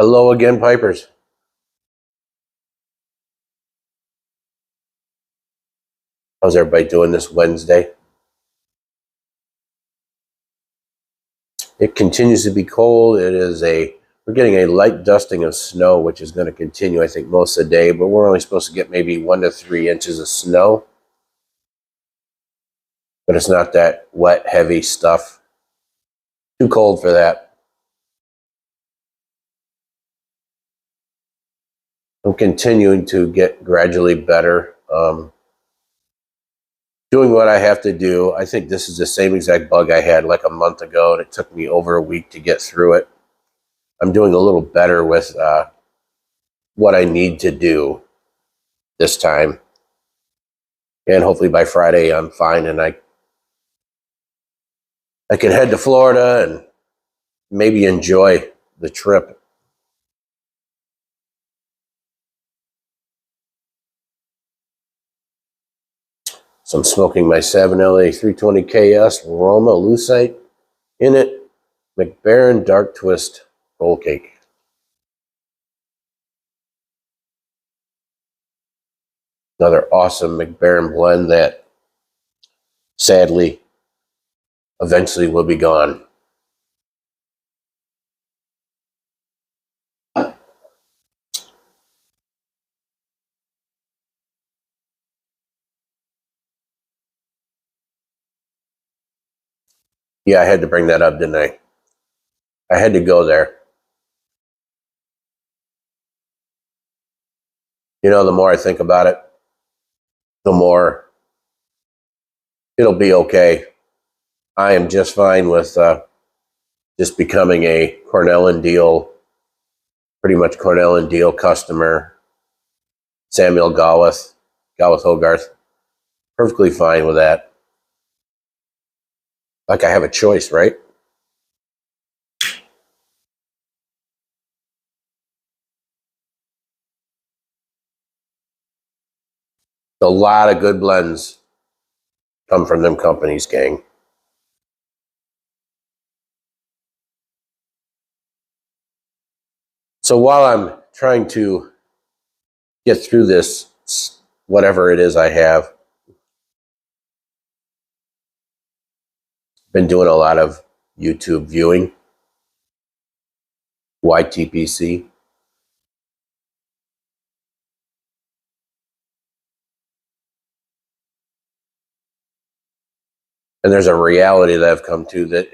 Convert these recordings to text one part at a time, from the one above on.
Hello again, Pipers. How's everybody doing this Wednesday? It continues to be cold. We're getting a light dusting of snow, which is going to continue, I think, most of the day, but we're only supposed to get maybe 1 to 3 inches of snow. But it's not that wet, heavy stuff. Too cold for that. I'm continuing to get gradually better. Doing what I have to do. I think this is the same exact bug I had like a month ago, and it took me over a week to get through it. I'm doing a little better with what I need to do this time. And hopefully by Friday I'm fine and I can head to Florida and maybe enjoy the trip. So I'm smoking my 7LA 320KS Roma Lucite in it, McBaron Dark Twist Roll Cake. Another awesome McBaron blend that sadly eventually will be gone. Yeah, I had to bring that up, didn't I? I had to go there. You know, the more I think about it, the more it'll be okay. I am just fine with just becoming a Cornell and Deal, pretty much Cornell and Deal customer. Samuel Gawith Hogarth, perfectly fine with that. Like I have a choice, right? A lot of good blends come from them companies, gang. So while I'm trying to get through this, whatever it is I have, been doing a lot of YouTube viewing, YTPC. And there's a reality that I've come to that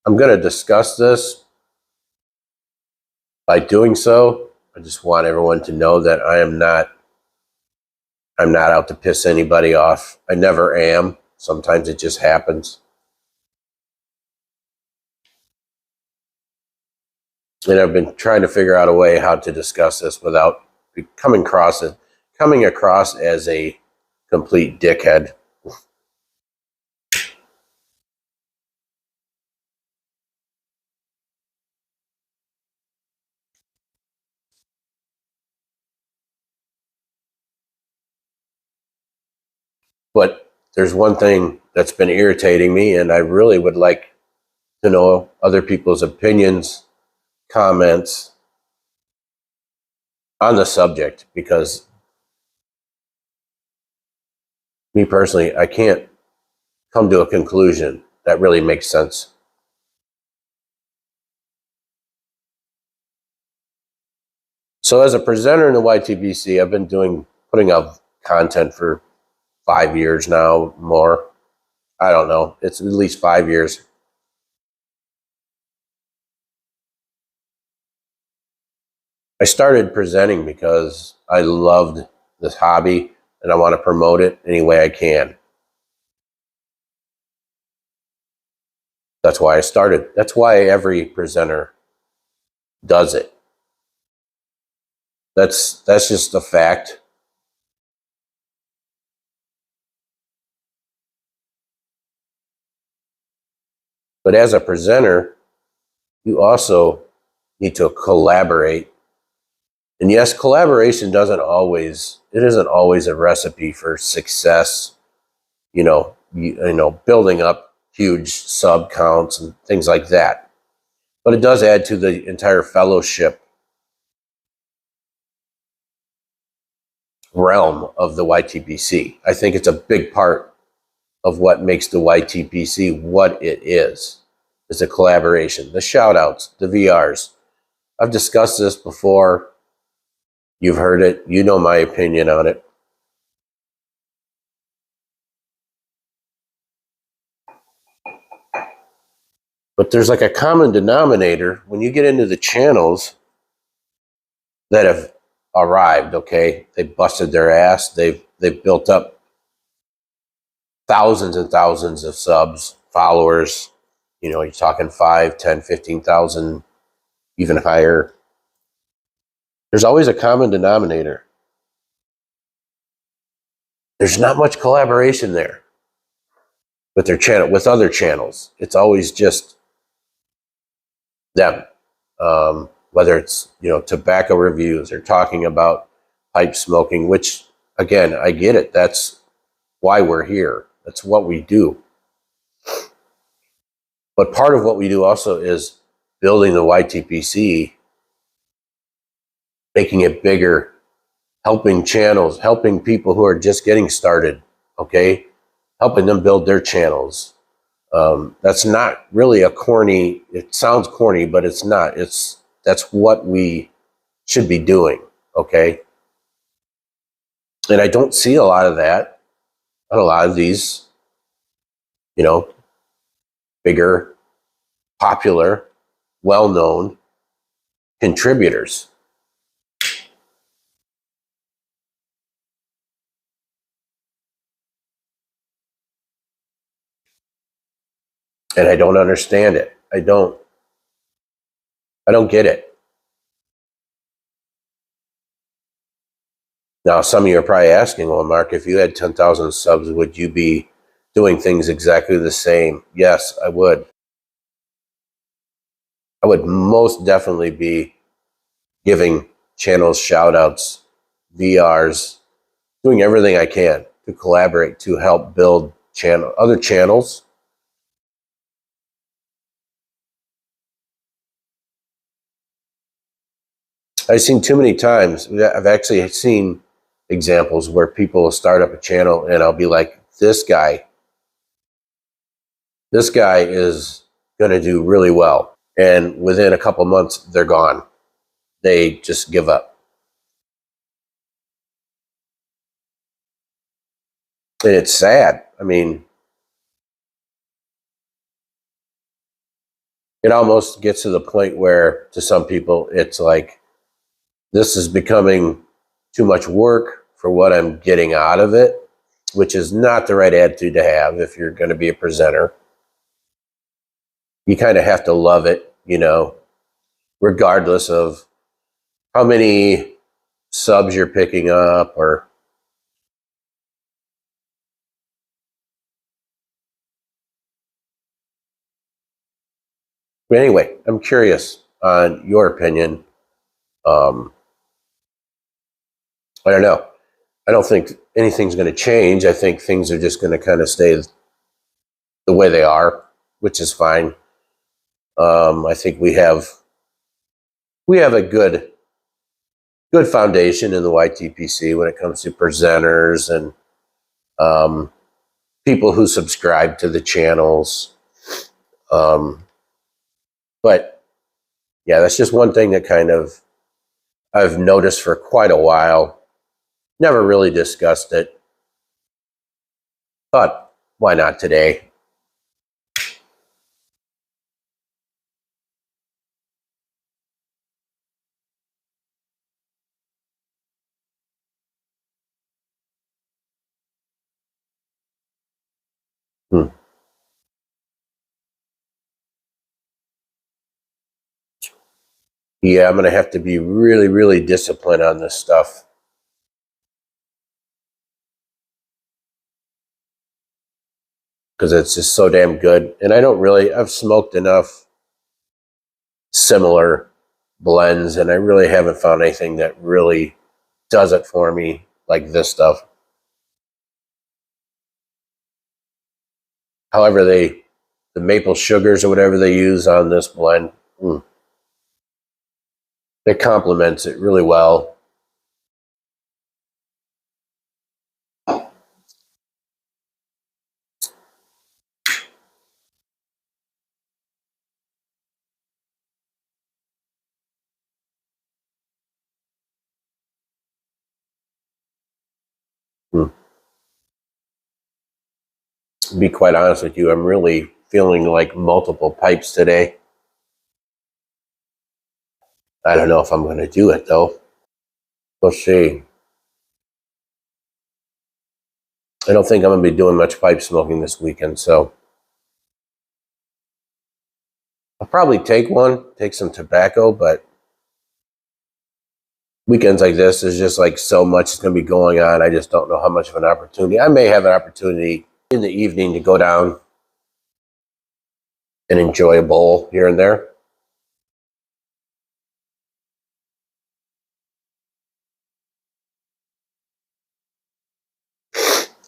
I'm going to discuss this. By doing so, I just want everyone to know that I'm not out to piss anybody off. I never am. Sometimes it just happens. And I've been trying to figure out a way how to discuss this without coming across as a complete dickhead. But there's one thing that's been irritating me, and I really would like to know other people's opinions, comments on the subject, because me personally, I can't come to a conclusion that really makes sense. So as a presenter in the YTBC, I've been putting out content for 5 years now, more. I don't know. It's at least 5 years. I started presenting because I loved this hobby and I want to promote it any way I can. That's why I started. That's why every presenter does it. That's just a fact. But as a presenter, you also need to collaborate. And yes, collaboration isn't always a recipe for success. You know, building up huge sub counts and things like that. But it does add to the entire fellowship realm of the YTPC. I think it's a big part of what makes the YTPC what it is. It's a collaboration, the shout outs, the VRs. I've discussed this before. You've heard it. You know my opinion on it. But there's like a common denominator when you get into the channels that have arrived, okay? They busted their ass. They've built up thousands and thousands of subs, followers. You know, you're talking 5, 10, 15,000, even higher. There's always a common denominator. There's not much collaboration there with their channel, with other channels. It's always just them. Whether it's, you know, tobacco reviews or talking about pipe smoking, which again, I get it. That's why we're here. That's what we do. But part of what we do also is building the YTPC, making it bigger, helping channels, helping people who are just getting started, okay? Helping them build their channels. That's not really a corny, it sounds corny, but it's not. That's what we should be doing, okay? And I don't see a lot of that on a lot of these, you know, bigger, popular, well-known contributors. And I don't understand it. I don't get it. Now, some of you are probably asking, well, Mark, if you had 10,000 subs, would you be doing things exactly the same? Yes, I would. I would most definitely be giving channels shout outs, VRs, doing everything I can to collaborate, to help build other channels. I've seen too many times, I've actually seen examples where people will start up a channel and I'll be like, this guy is going to do really well. And within a couple months, they're gone. They just give up. And it's sad. I mean, it almost gets to the point where to some people, it's like, this is becoming too much work for what I'm getting out of it, which is not the right attitude to have if you're going to be a presenter. You kind of have to love it, you know, regardless of how many subs you're picking up or but anyway, I'm curious on your opinion. I don't know. I don't think anything's going to change. I think things are just going to kind of stay the way they are, which is fine. I think we have a good foundation in the YTPC when it comes to presenters and people who subscribe to the channels. But yeah, that's just one thing that kind of I've noticed for quite a while. Never really discussed it, but why not today? Yeah, I'm going to have to be really, really disciplined on this stuff. Because it's just so damn good. And I've smoked enough similar blends, and I really haven't found anything that really does it for me like this stuff. However, the maple sugars or whatever they use on this blend, It complements it really well. To be quite honest with you, I'm really feeling like multiple pipes today. I don't know if I'm going to do it, though. We'll see. I don't think I'm going to be doing much pipe smoking this weekend, so I'll probably take some tobacco, but weekends like this is just like so much is going to be going on. I just don't know how much of an opportunity. I may have an opportunity in the evening to go down and enjoy a bowl here and there.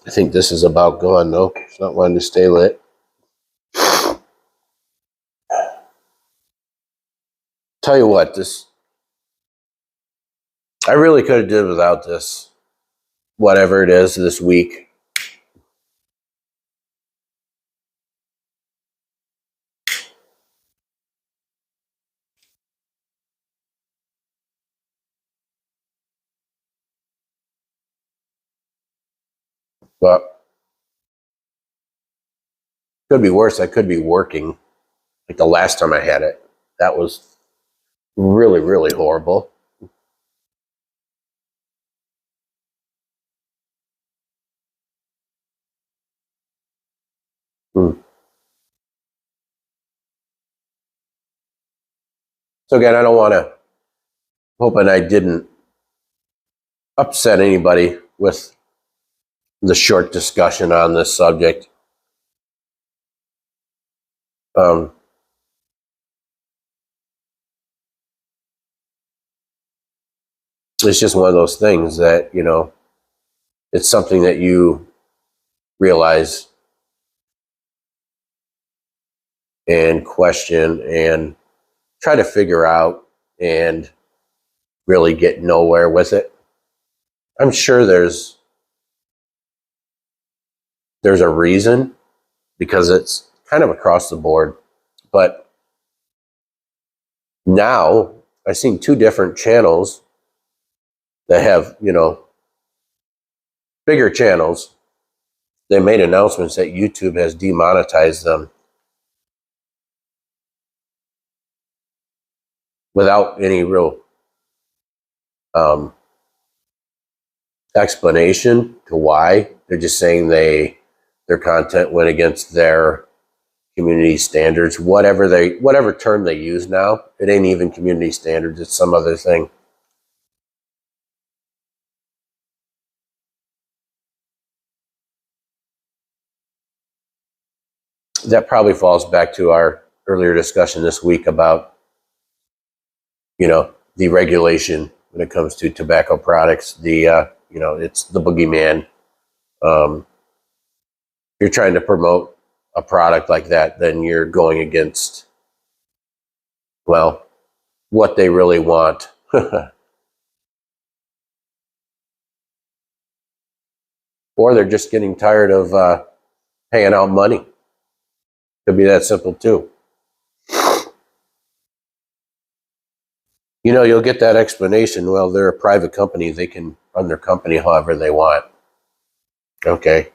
I think this is about gone, though. It's not wanting to stay lit. Tell you what, I really could have did without this, whatever it is this week. But could be worse. I could be working like the last time I had it. That was really, really horrible. So again, I don't want to, hoping I didn't upset anybody with the short discussion on this subject. It's just one of those things that, it's something that you realize and question and try to figure out and really get nowhere with it. I'm sure there's a reason, because it's kind of across the board. But now I've seen two different channels that have, bigger channels. They made announcements that YouTube has demonetized them without any real explanation to why. They're just saying their content went against their community standards, whatever term they use now. It ain't even community standards, it's some other thing. That probably falls back to our earlier discussion this week about, the regulation when it comes to tobacco products. It's the boogeyman. If you're trying to promote a product like that, then you're going against, well, what they really want. Or they're just getting tired of paying out money. Could be that simple too. You'll get that explanation. Well, they're a private company. They can run their company however they want. Okay.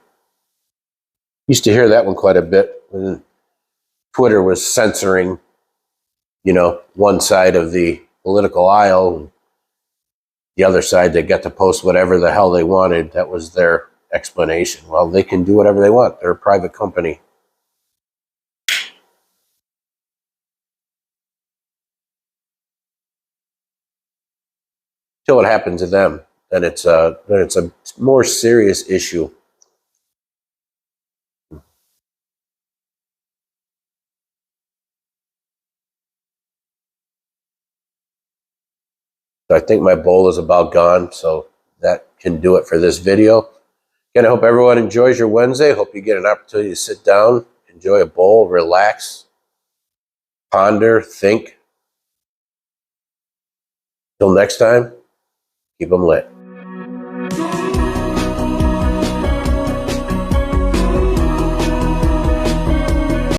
Used to hear that one quite a bit when Twitter was censoring, one side of the political aisle. The other side, they got to post whatever the hell they wanted. That was their explanation. Well, they can do whatever they want. They're a private company. Until it happens to them, then it's a more serious issue. So I think my bowl is about gone, so that can do it for this video. Again, I hope everyone enjoys your Wednesday. Hope you get an opportunity to sit down, enjoy a bowl, relax, ponder, think, Till next time, keep them lit.